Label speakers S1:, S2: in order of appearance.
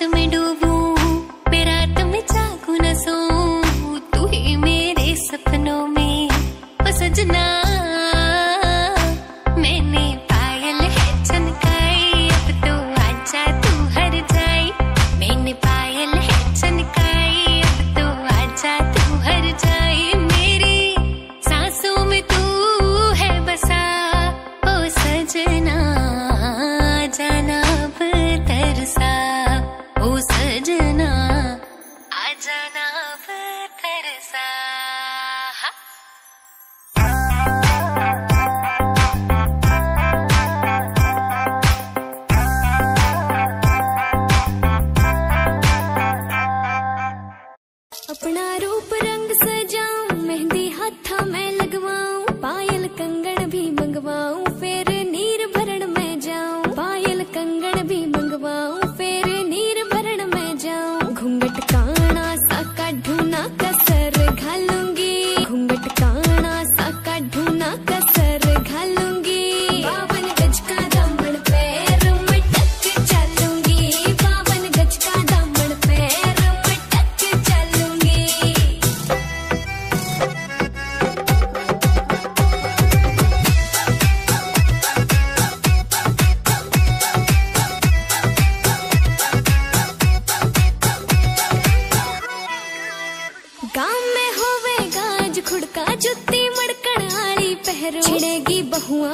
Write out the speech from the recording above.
S1: कांच में डूबूं, मैं रात में जागूं न सोऊं, तू ही मेरे सपनों में ओ सजना। मैंने पायल है चमकाई, अब तो आजा तू हर जाए। मैंने पायल है चमकाई, अब तो आजा तू हर जाए। मेरी सांसों में तू है बसा ओ सजना, जाना अब तरसा ओ सजना, आ जाना अब तरसा।
S2: अपना रूप रंग सजाऊं, मेहंदी हाथा में लगवाऊं, पायल कंगन भी मंगवाऊं, फिर नीर भरण में जाऊं। पायल कंगन भी मंगवाऊं, फिर नीर भरण में जाऊं। घूंघट काना सा काढूं ना कसर घालूंगी, घूंघट काना सा काढूं ना कसर घालूंगी। 52 गज का दामन पैर में टक चलूंगी, 52 गज का दामन पैर में टक चलूंगी। गाँव में होवे गाज खुड़का, जुत्ती मड़कण आली पहरो, छिड़ेगी बहुआ